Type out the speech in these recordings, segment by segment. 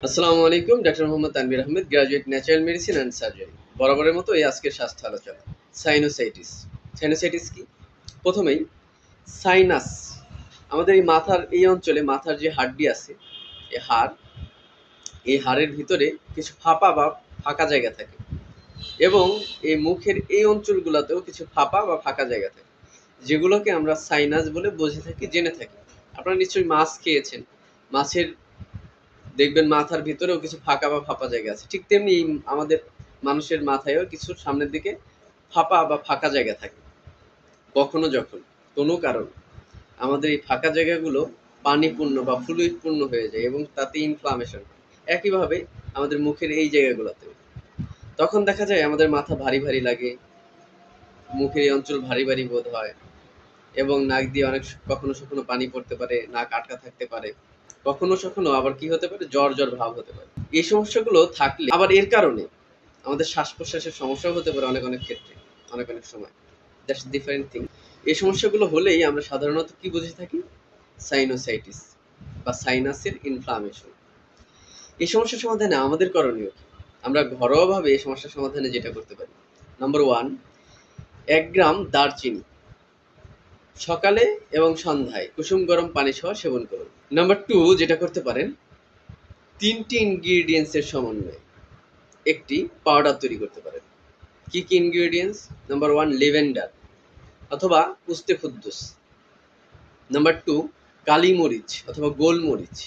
আসসালামু আলাইকুম। Doctor Mohammad Tanvir Ahmed, graduate natural medicine and surgery. বরাবরের মতো এই আজকের স্বাস্থ্য আলোচনা। সাইনোসাইটিস। সাইনোসাইটিস কি? প্রথমেই সাইনাস। আমাদের এই মাথার এই অঞ্চলে মাথার যে হাড্ডি আছে, এই হাড়, এই হাড়ের ভিতরে কিছু ফাঁপা বা ফাঁকা জায়গা থাকে এবং এই মুখের এই অঞ্চলগুলোতেও কিছু ফাঁপা বা ফাঁকা জায়গা থাকে, যেগুলোকে আমরা সাইনাস বলে বুঝে থাকি, জেনে থাকি। আপনারা নিশ্চয়ই মাছ খেয়েছেন। মাছের দেখবেন মাথার ভিতরেও কিছু ফাঁকা বা ফাঁপা জায়গা আছে। ঠিক তেমনি আমাদের মানুষের মাথায়ও কিছু সামনের দিকে ফাঁপা বা ফাঁকা জায়গা থাকে। কখনো যখন কোনো কারণ আমাদের এই ফাঁকা জায়গাগুলো পানিপূর্ণ বা ফ্লুইড পূর্ণ হয়ে যায় এবং তাতে ইনফ্লামেশন হয়। একইভাবে আমাদের মুখের এই জায়গাগুলোতেও তখন দেখা যায় আমাদের মাথা ভারী ভারী লাগে, মুখের এই অঞ্চল ভারী ভারী বোধ হয় এবং নাক দিয়ে অনেক কখনো কখনো পানি পড়তে পারে, নাক আটকা থাকতে পারে। কখনো কখনো আবার কি হতে পারে, জ্বর জ্বর ভাব হতে পারে। এই সমস্যাগুলো থাকলে আবার এর কারণে আমাদের শ্বাস প্রশ্বাসের সমস্যাও হতে পারে অনেক অনেক ক্ষেত্রে, অনেক অনেক সময়। That's different thing. এই সমস্যাগুলো হলেই আমরা সাধারণত কি বুঝে থাকি? সাইনোসাইটিস বা সাইনাসের ইনফ্লামেশন। এই সমস্যার সমাধানে আমাদের করণীয় কি? আমরা ঘরোয়াভাবে এই সমস্যার সমাধানে যেটা করতে পারি, নাম্বার 1, 1 গ্রাম দারচিনি সকালে এবং সন্ধ্যায় কুসুম গরম পানি সহ সেবন করুন। নাম্বার 2, যেটা করতে পারেন, 3টি ইনগ্রিডিয়েন্টসের সমন্বয়ে একটি পাউডার তৈরি করতে পারেন। কি কি ইনগ্রিডিয়েন্টস? নাম্বার 1, লেভেন্ডার অথবা উস্তে খুদ্দুস। নাম্বার 2, কালি মরিচ অথবা গোলমরিচ।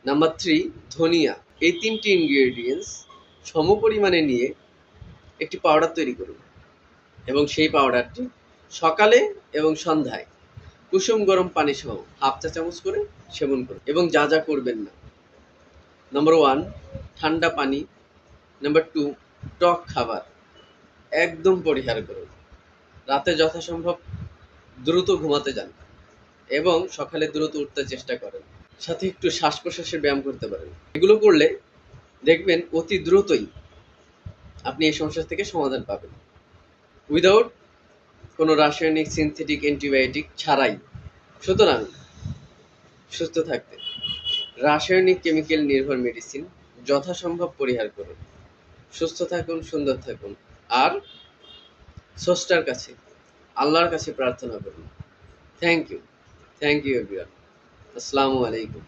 নাম্বার 3, ধনিয়া। এই 3টি ইনগ্রিডিয়েন্টস সমপরিমাণে নিয়ে একটি পাউডার তৈরি করুন এবং সেই পাউডারটি সকালে এবং সন্ধ্যায় কুসুম গরম পানি সহ হাফ চা চামচ করে সেবন করুন। এবং যা যা করবেন না, নাম্বার 1, ঠান্ডা পানি। নাম্বার 2, টক খাবার একদম পরিহার করুন। রাতে যথাসম্ভব দ্রুত ঘুমাতে যান এবং সকালে দ্রুত উঠতে চেষ্টা করেন। সাথে একটু শ্বাস প্রশ্বাসের ব্যায়াম করতে পারেন। এগুলো করলে দেখবেন অতি দ্রুতই আপনি এই সমস্যা থেকে সমাধান পাবেন, উইদাউট কোনো রাসায়নিক সিনথেটিক অ্যান্টিবায়োটিক ছাড়াই। সুতরাং সুস্থ থাকতে রাসায়নিক কেমিক্যাল নির্ভর মেডিসিন যথাসম্ভব পরিহার করুন। সুস্থ থাকুন, সুন্দর থাকুন, আর স্রষ্টার কাছে, আল্লাহর কাছে প্রার্থনা করুন। Thank you everyone. আসসালামু আলাইকুম।